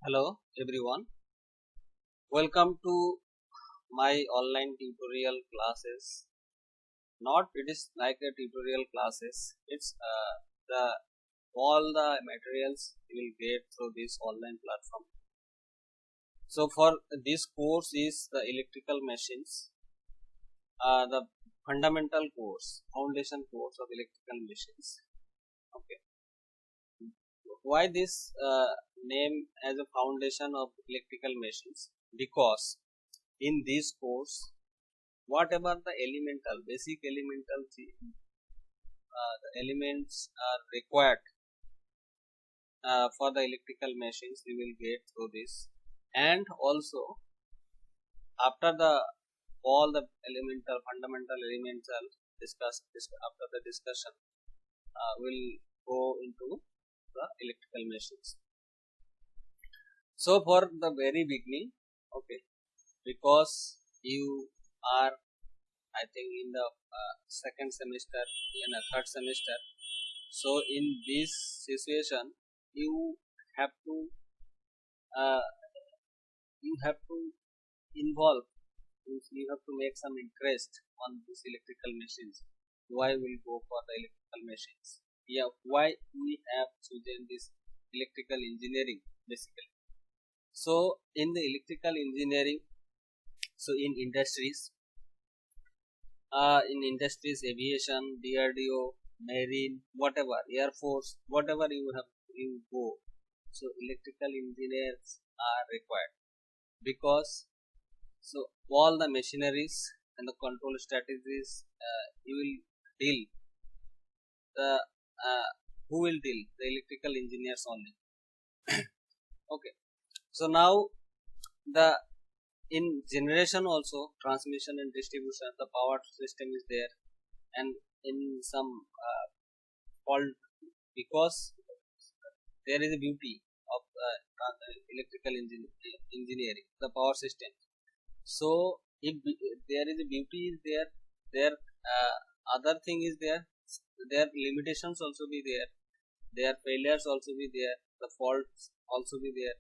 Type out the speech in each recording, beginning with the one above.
Hello everyone, welcome to my online tutorial classes. Not it is like a tutorial classes, it's the all the materials you will get through this online platform. So for this course is the electrical machines, the fundamental course, foundation course of electrical machines. Okay, why this name as a foundation of electrical machines? Because in this course whatever the basic elemental the elements are required for the electrical machines we will get through this, and also after the all the fundamental elements are discussed after the discussion will go into the electrical machines. So for the very beginning, okay, because you are I think in the second semester in a third semester, so in this situation you have to uh, you have to involve, you have to make some interest on these electrical machines. Why we'll go for the electrical machines? Yeah, why we have chosen this electrical engineering basically. So in the electrical engineering, so aviation, DRDO, marine, whatever, air force, whatever you go, so electrical engineers are required, because so all the machineries and the control strategies you will deal the who will deal the electrical engineers only. Okay, so now the in generation also, transmission and distribution, the power system is there, and in some fault, because there is a beauty of electrical engineering, the power system. So if there is a beauty is there, there other thing is there, their limitations also be there, their failures also be there, the faults also be there.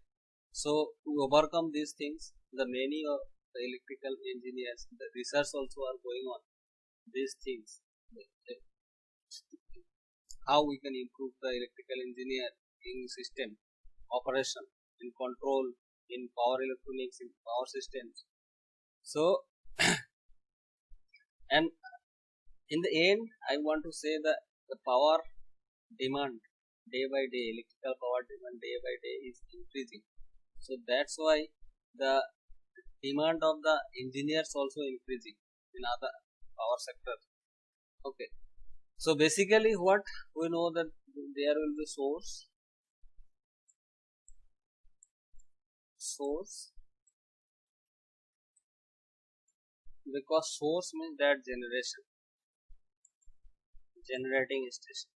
So to overcome these things, the many of the electrical engineers, the research also are going on these things, how we can improve the electrical engineering system operation, in control, in power electronics, in power systems. So and in the end I want to say that the power demand day by day, electrical power demand day by day is increasing. So that's why the demand of the engineers also increasing in other power sector. Okay, so basically what we know, that there will be source, because source means that generating station,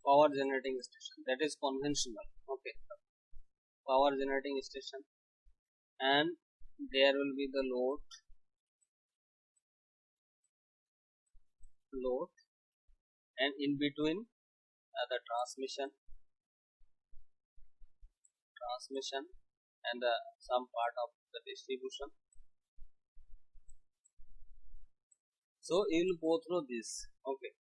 power generating station, that is conventional. Okay, power generating station, and there will be the load, and in between the transmission and some part of the distribution. So you will go through this. Okay,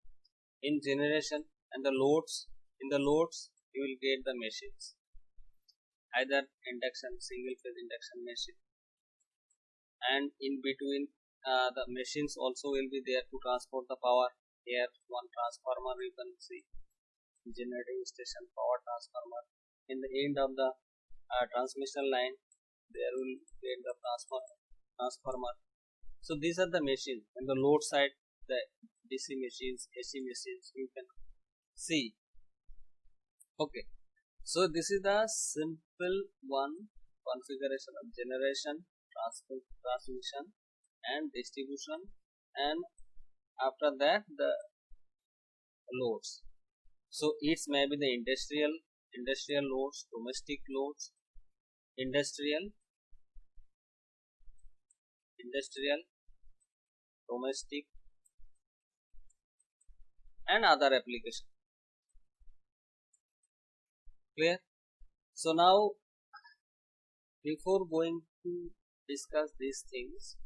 in generation and the loads, in the loads you will get the machines, either induction, single phase induction machine, and in between the machines also will be there to transport the power. Here one transformer you can see, generating station, power transformer. In the end of the transmission line there will get the transformer. So these are the machines, and the load side, the DC machines, AC machines you can see. Okay, so this is the simple one configuration of generation, transmission and distribution, and after that the loads. So it may be the industrial loads, domestic loads, industrial, domestic and other application. Clear? So now, before going to discuss these things,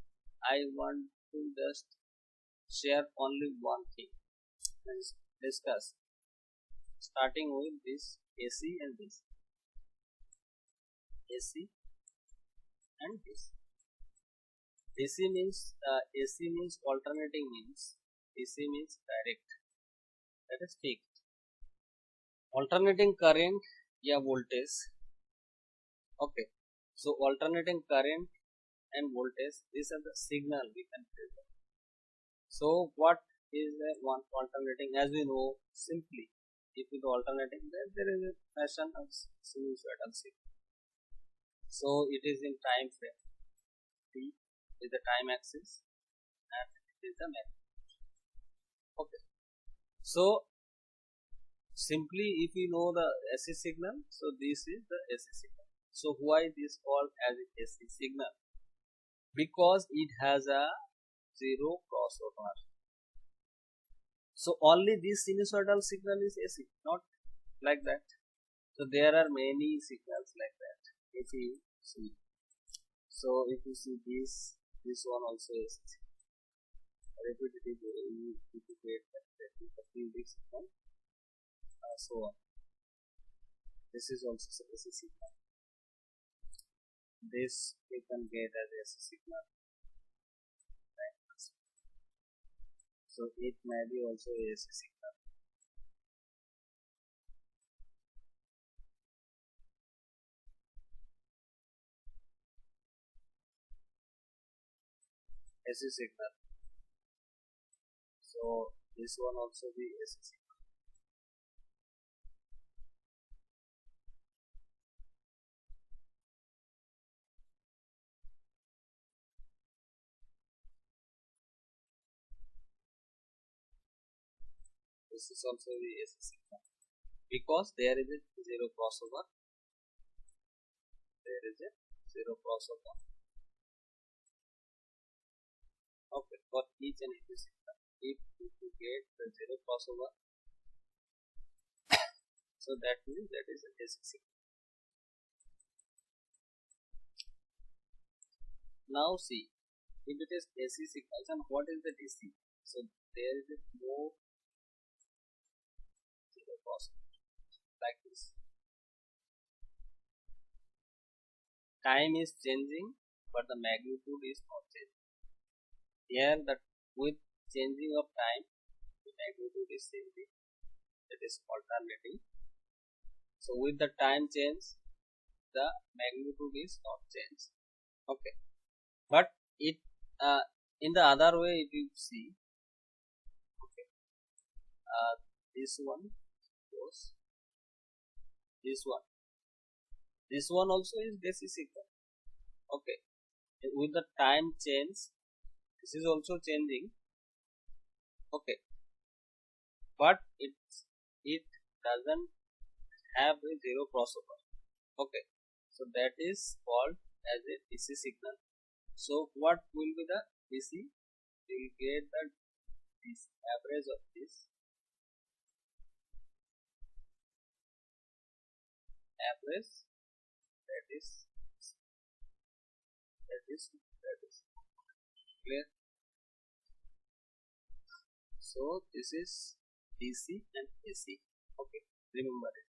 I want to just share only one thing and discuss, starting with this AC and this AC and this. AC means alternating, means AC means direct, that is fixed. Alternating current या voltage. Okay, so alternating current and voltage, these are the signal we can present. So what is the one alternating? As we know, simply if it alternating, there is a fashion of sinusoidal signal. So it is in time frame. T is the time axis and it is the magnitude. Okay, so simply if we know the AC signal, so this is the AC signal. So why this called as AC signal? Because it has a zero crossover. So only this sinusoidal signal is AC, not like that. So there are many signals like that. If you see, so if you see this one also is repetitive, you get that signal, so on. This is also AC signal. This we can get as AC signal. So it may be also AC signal. AC signal. So this one also be AC signal. This is also the AC signal because there is a zero crossover. There is a zero crossover. Okay, for each and every signal, if you get the zero crossover, so that means that is a AC signal. Now see, if it is AC signals, and what is the DC? So there is a no zero crossover like this. Time is changing, but the magnitude is not changing. Here, that with changing of time, the magnitude is changing. That is alternating. So with the time change, the magnitude is not changed. Okay, but it in the other way, if you see, okay, this one goes, this one also is DC signal. Okay, with the time change, this is also changing. Okay, but it doesn't have a zero crossover. Okay, so that is called as a DC signal. So what will be the DC? We will get this average of this average, that is clear. So this is DC and AC. Okay, remember it.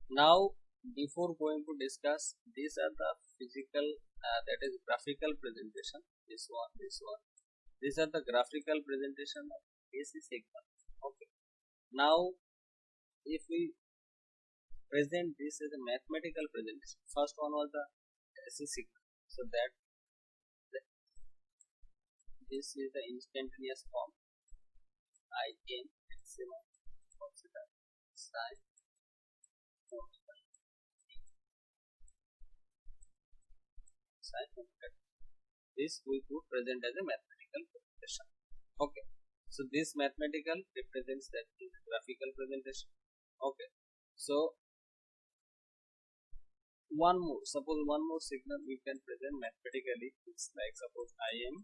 Now before going to discuss, these are the physical, that is graphical presentation. This one. These are the graphical presentation of AC signal. Okay. Now if we present this as a mathematical presentation, first one was the AC signal. So that this is the instantaneous form. I am maximum consider sine omega sine omega. This we could present as a mathematical presentation. Okay, so this mathematical represents that in graphical presentation. Okay, so suppose one more signal we can present mathematically. It's like suppose I am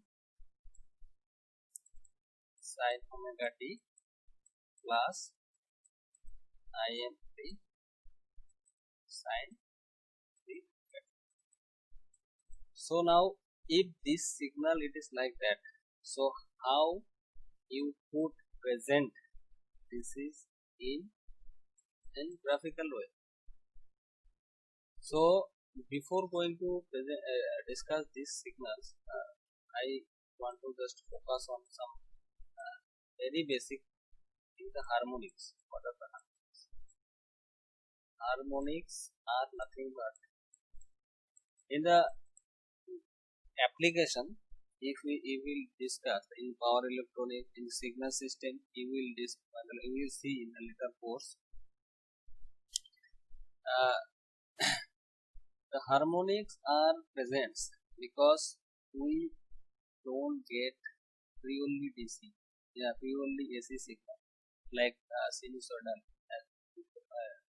sine omega t plus I am t sign the wave. So now if this signal it is like that, so how you could present this is in graphical way. So before going to discuss these signals, I want to just focus on some very basic in the harmonics. What are the harmonics? Harmonics are nothing but in the application. If we will discuss in power electronics, in signal system, you will see in a later course. The harmonics are present because we don't get purely DC, purely AC signal like sinusoidal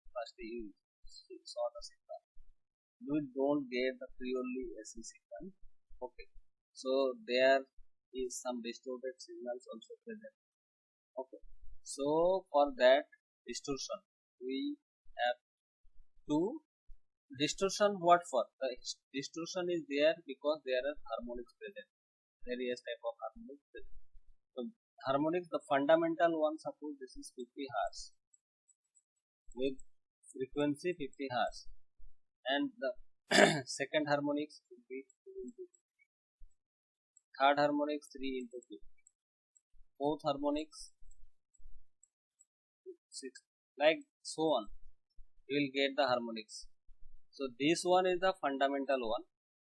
first you saw the signal. We don't get the purely AC signal. Okay, so there is some distorted signals also present. Okay, so for that distortion we have to distortion. What for? The distortion is there because there are harmonics present, various type of harmonics present. So harmonics, the fundamental one, suppose this is 50 Hz with frequency 50 Hz, and the second harmonics will be 2 into 50, third harmonics 3 into 50, fourth harmonics 6, like so on. You will get the harmonics. So this one is the fundamental one,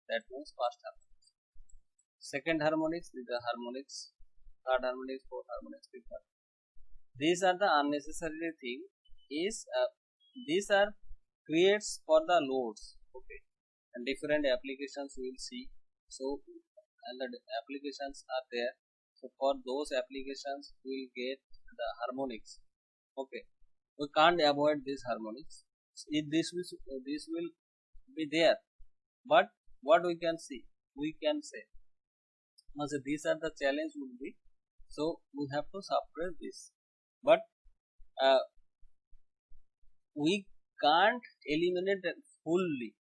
that means first harmonics. Second harmonics is the harmonics, third harmonics, fourth harmonics, fifth harmonics. These are the unnecessary thing. These are creates for the loads. Okay, and different applications we will see. So and the applications are there. So for those applications we will get the harmonics. Okay, we can't avoid these harmonics. This will be there, but what we can see, we can say, so these are the challenge would be, so we have to suppress this, but we can't eliminate fully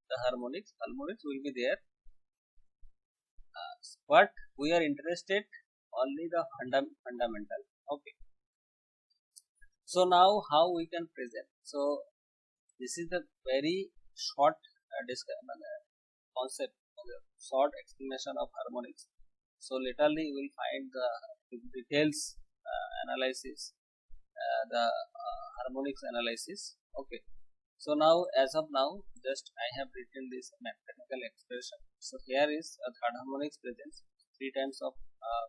the harmonics. Harmonics will be there, but we are interested only the fundamental. Okay, so now how we can present. So this is the very short concept, short explanation of harmonics. So laterly we will find the details analysis, the harmonics analysis. Okay, so now as of now just I have written this mathematical expression. So here is a third harmonics presents 3 times of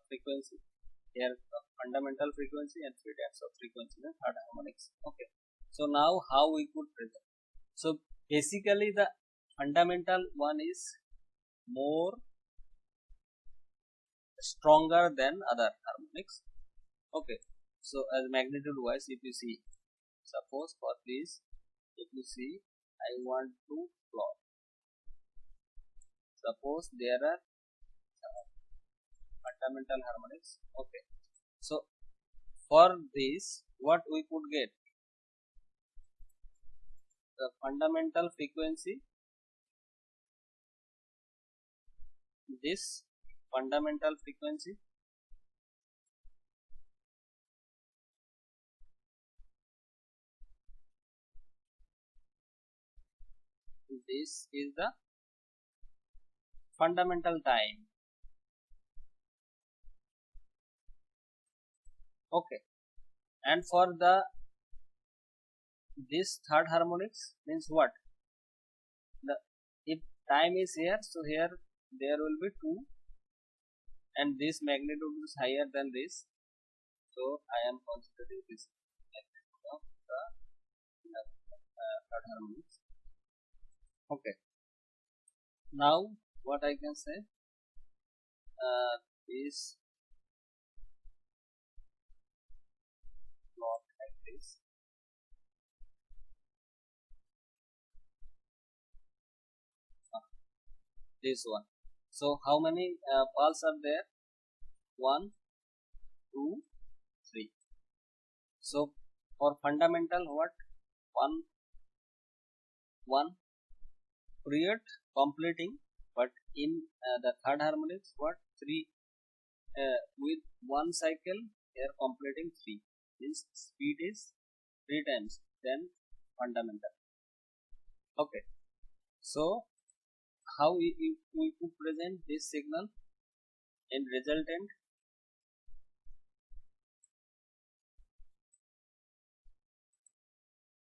frequency, here the fundamental frequency, and 3 times of frequency in third harmonics. Okay, so now how we could present. So basically the fundamental one is more stronger than other harmonics. Okay, so as magnitude wise, if you see, suppose for this, if you see, I want to plot. Suppose there are fundamental harmonics. Okay, so for this, what we could get, the fundamental frequency, this fundamental frequency, this is the fundamental time. Okay, and for the this third harmonics means what, the if time is here, so here there will be 2, and this magnitude is higher than this, so I am considering this magnitude of the third harmonics. Okay, now what I can say, is not like this. This one. So how many pulses are there? 1, 2, 3. So for fundamental, what, 1, one period completing, but in the third harmonics what 3 with one cycle they are completing 3, means speed is 3 times than fundamental. Okay, so how we could present this signal in resultant?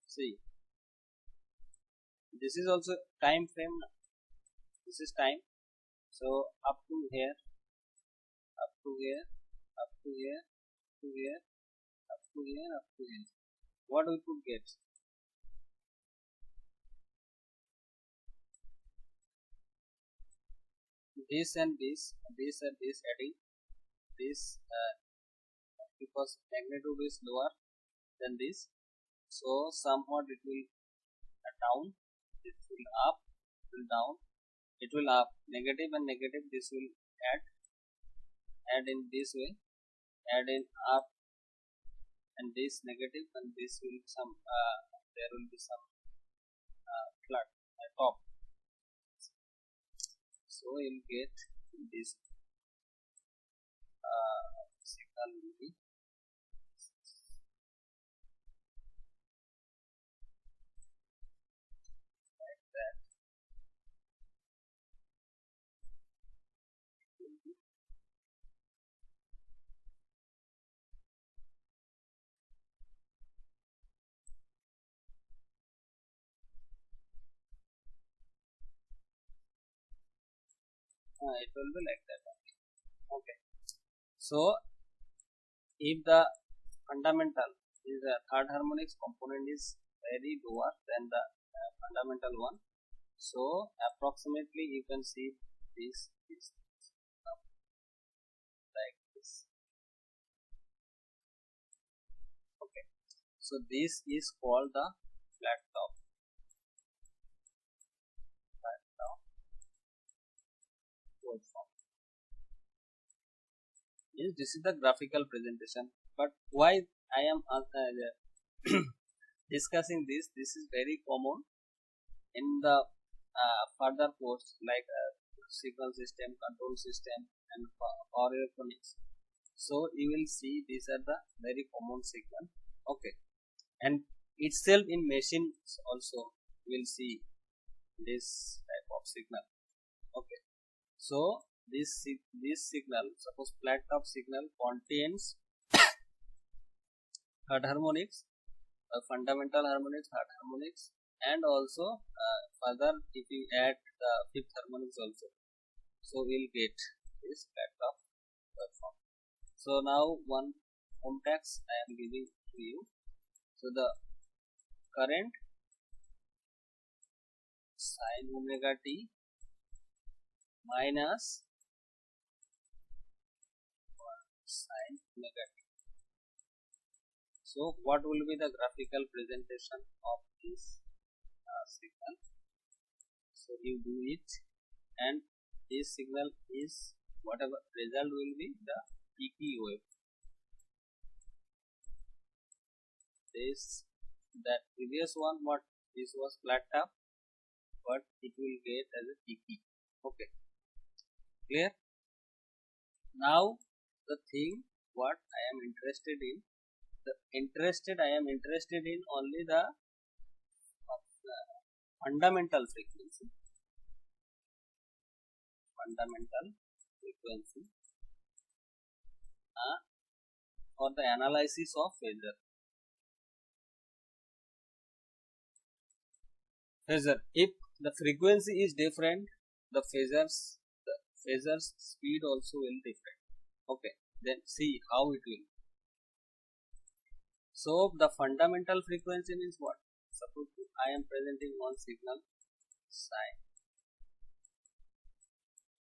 See, this is also time frame, this is time, so up to here, up to here, up to here, to here, up to here, up to here, what we could get? This and this adding this, because magnitude is lower than this, so somewhat it will down, it will up, it will down, it will up, negative and negative, this will add in this way, add in up, and this negative, and this will some there will be some flat top, so you'll get this signal will be like that. It will be like that only. Okay, so if the fundamental is the third harmonics component is very lower than the fundamental one, so approximately you can see this like this. Okay, so this is called the flat top waveform. Yes, this is the graphical presentation, but why I am discussing this is very common in the further course like signal system, control system, and power electronics. So you will see these are the very common signal. Okay, and itself in machines also you will see this type of signal. Okay, so this signal, suppose flat top signal contains third harmonics, fundamental harmonics, third harmonics, and also further if you add the fifth harmonics also, so we'll get this flat top waveform. So now one home tax I am giving to you. So the current sin omega t minus sin omega t. So what will be the graphical presentation of this signal? So you do it, and this signal is whatever result will be the peaky wave. This that previous one, what this was flat top, but it will get as a peaky. Okay, clear? Now the thing what I am interested in, I am interested in only the fundamental frequency, for the analysis of phasor. If the frequency is different, the phasors speed also will different. Okay, then see how it will. So the fundamental frequency means what? Suppose I am presenting one signal sin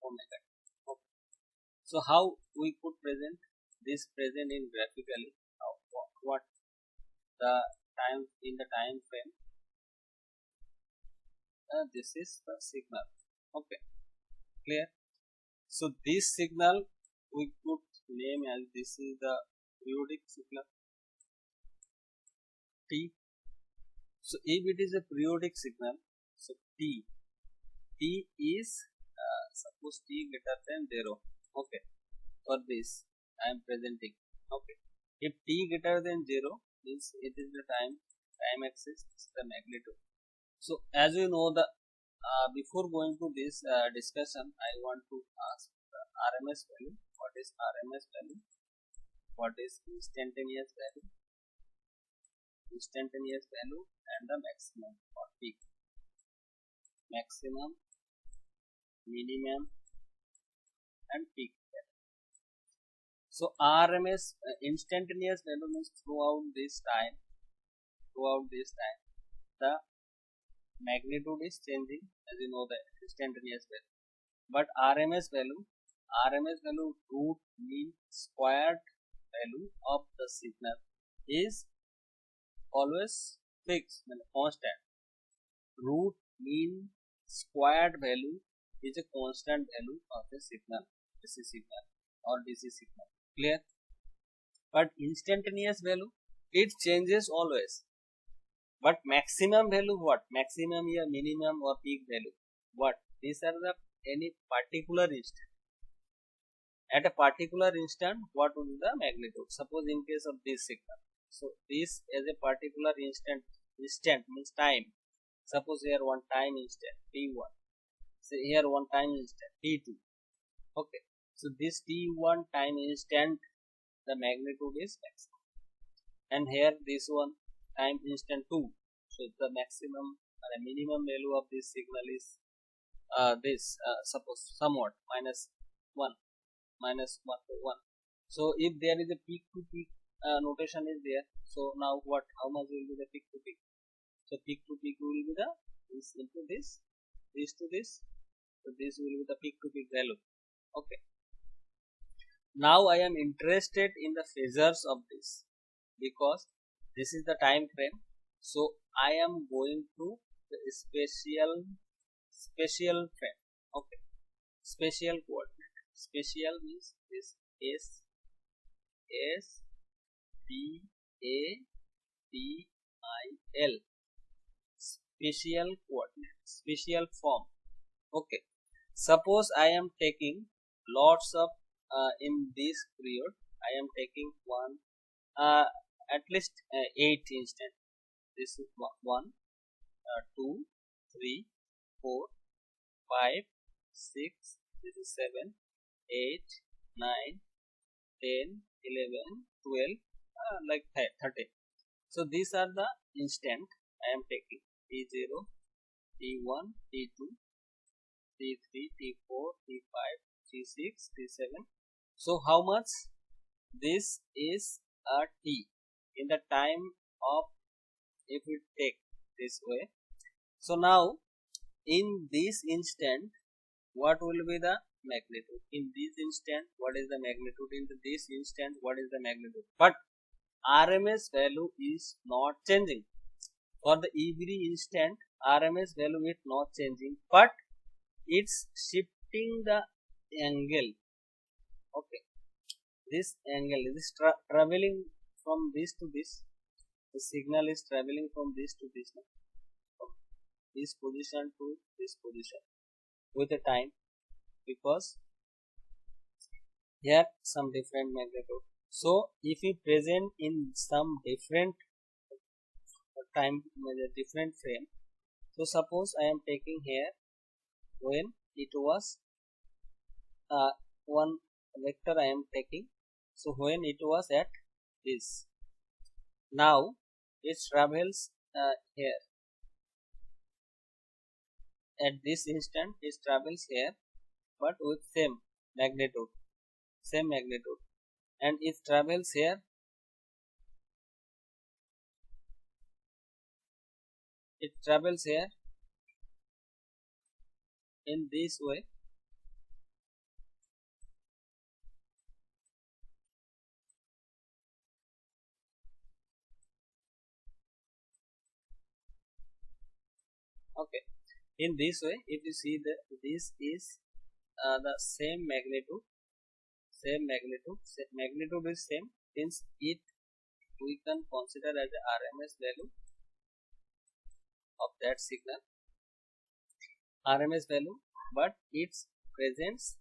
omega. Okay. So how we could present this in graphically? How, what the time in the time frame? This is the signal. Okay, clear? So this signal we could name as this is the periodic signal T. So if it is a periodic signal, So t is suppose t greater than 0. Okay, for this I am presenting. Okay, if t greater than 0 means it is the time axis, the magnitude. So as you know, the before going to this discussion, I want to ask the RMS value. What is RMS value? What is instantaneous value? Instantaneous value and the maximum or peak. Maximum, minimum and peak value. So RMS instantaneous value means throughout this time the magnitude is changing, as you know, the instantaneous value. But RMS value root mean squared value of the signal is always fixed and constant. Root mean squared value is a constant value of the signal, AC signal or DC signal. Clear? But instantaneous value, it changes always. But maximum value what? Maximum or minimum or peak value what? These are the any particular instant. At a particular instant, what will be the magnitude? Suppose in case of this signal, so this as a particular instant means time. Suppose here one time instant t1. So here one time instant t2. Okay. So this t1 time instant, the magnitude is maximum. And here this one time instant 2. So the maximum or a minimum value of this signal is suppose somewhat -1 to 1. So if there is a peak to peak notation is there, so now what? How much will be the peak to peak? So peak to peak will be the this into this to this. So this will be the peak to peak value. Okay. Now I am interested in the phasors of this because this is the time frame. So I am going to the spatial frame. Okay. Spatial coordinate. Spatial means this S P A T I L. Spatial coordinate. Spatial form. Okay. Suppose I am taking lots of in this period I am taking one at least 8 instant. This is 1 2 3 4 5 6, this is 7 8 9 10 11 12 like 30. So these are the instant I am taking t0 t1 t2 t3 t4 t5 t6 t7. So how much? This is a t in the time of, if we take this way. So now in this instant what will be the magnitude? In this instant what is the magnitude? In this instant what is the magnitude? But RMS value is not changing. For the every instant RMS value is not changing, but it's shifting the angle. Okay, this angle is traveling from this to this. The signal is traveling from this to this, from this position to this position with a time, because here some different magnitude. So if we present in some different time, different frame. So suppose I am taking here when it was one vector I am taking. So when it was at this, now it travels here. At this instant it travels here, but with same magnitude, and it travels here. It travels here in this way. Okay, in this way, if you see that this is the same magnitude is same, since it we can consider as a RMS value of that signal. RMS value, but it's presents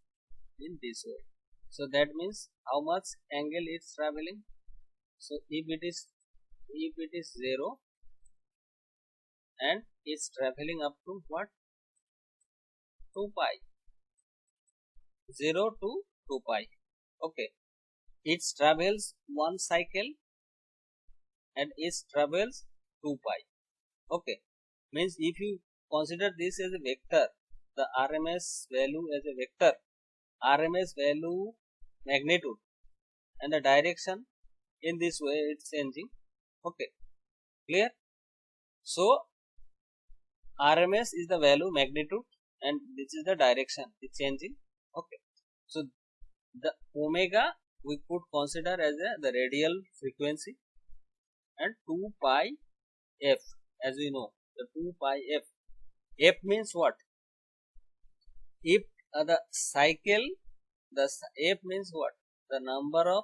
in this way. So that means how much angle it's traveling. So if it is 0 and it's traveling up to what, 2 pi, 0 to 2 pi. Okay, it travels one cycle and it travels 2 pi. Okay, means if you consider this as a vector, the RMS value as a vector, RMS value magnitude and the direction in this way it's changing. Okay, clear? So RMS is the value magnitude and this is the direction it's changing. Okay, so the omega we could consider as the radial frequency and 2 pi f, as we know the 2 pi f. F means what? If the cycle, the f means what? The number of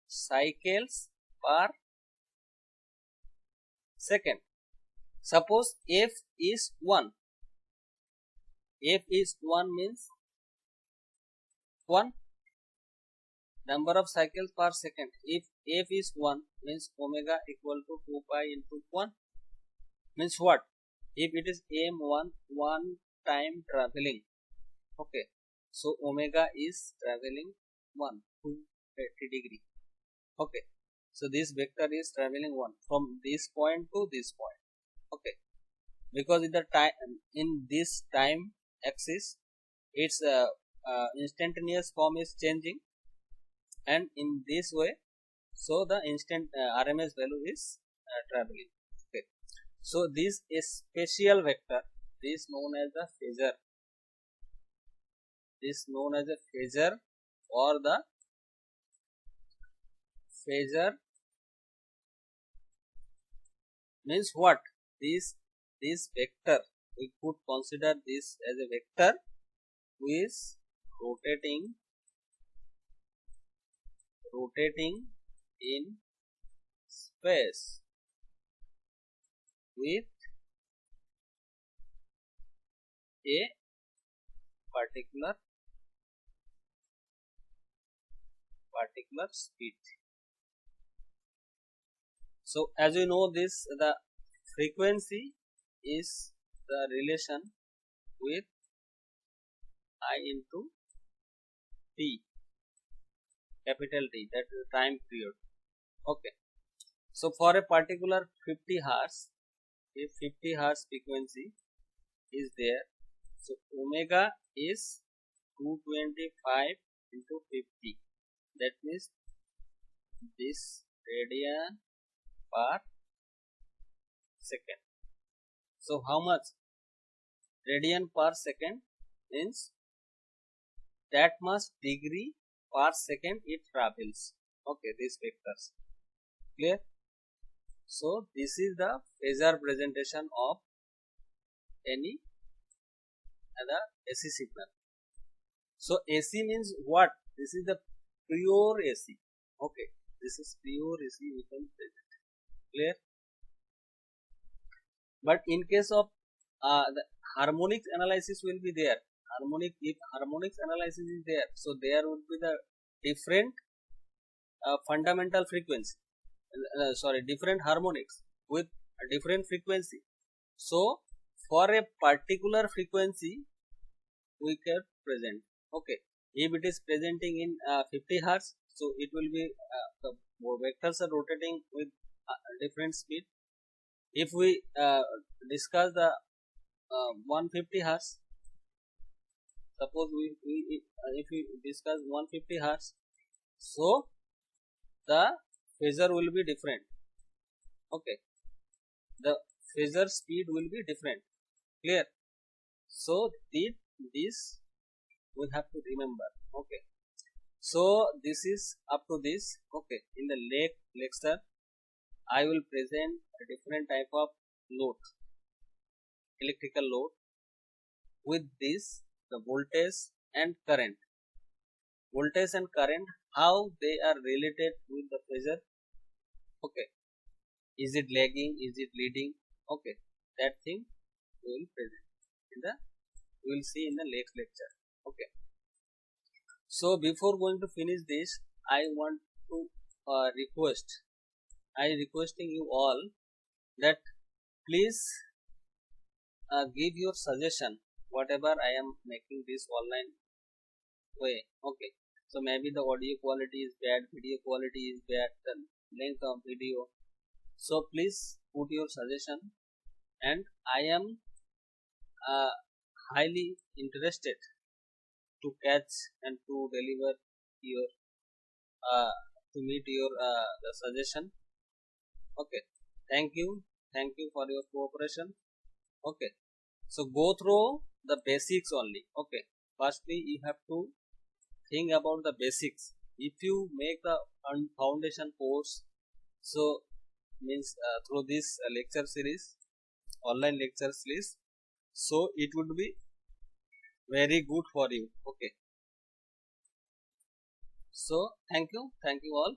cycles per second. Suppose f is 1. F is 1 means 1 number of cycles per second. If f is 1 means omega equal to 2 pi into 1 means what? If it is m1, 1 time traveling. Okay, so omega is traveling 1 to 80 degree. Okay, so this vector is traveling 1 from this point to this point. Okay, because in the time, in this time axis its instantaneous form is changing, and in this way so the instant RMS value is traveling. Okay, so this is spatial vector, this known as the phasor, this known as a phasor or the phasor means what? This vector we could consider this as a vector who is rotating in space with a particular speed. So as you know this, the frequency is the relation with I into T, capital T, that is the time period. Okay, so for a particular 50 Hz, if 50 Hz frequency is there, so omega is 225 into 50, that means this radian per second. So how much? Radian per second means that much degree per second it travels. Okay, these vectors. Clear? So this is the phasor presentation of any other AC signal. So AC means what? This is the pure AC. Okay, this is pure AC we can present. Clear? But in case of the harmonics analysis will be there. If harmonics analysis is there, so there would be the different fundamental frequency. Different harmonics with a different frequency. So for a particular frequency we can present. Okay, if it is presenting in 50 Hz, so it will be the vectors are rotating with different speed. If we discuss the 150 Hz, suppose if we discuss 150 Hz, so the phasor will be different. Okay, the phasor speed will be different. Clear? So this we have to remember. Okay, so this is up to this. Okay, in the lecture I will present a different type of load, electrical load, with this the voltage and current. Voltage and current, how they are related with the phasor. Okay, is it lagging, is it leading? Okay, that thing we will present in the we will see in the next lecture. Okay. So before going to finish this, I want to requesting you all that please give your suggestion whatever I am making this online way. Okay, so maybe the audio quality is bad, video quality is bad, the length of video, so please put your suggestion, and I am uh, highly interested to catch and to deliver your uh, to meet your the suggestion. Okay, thank you for your cooperation. Okay, so go through the basics only. Okay, firstly you have to think about the basics. If you make the foundation course, so means through this lecture series, online lecture series, so it would be very good for you. Okay, so thank you all.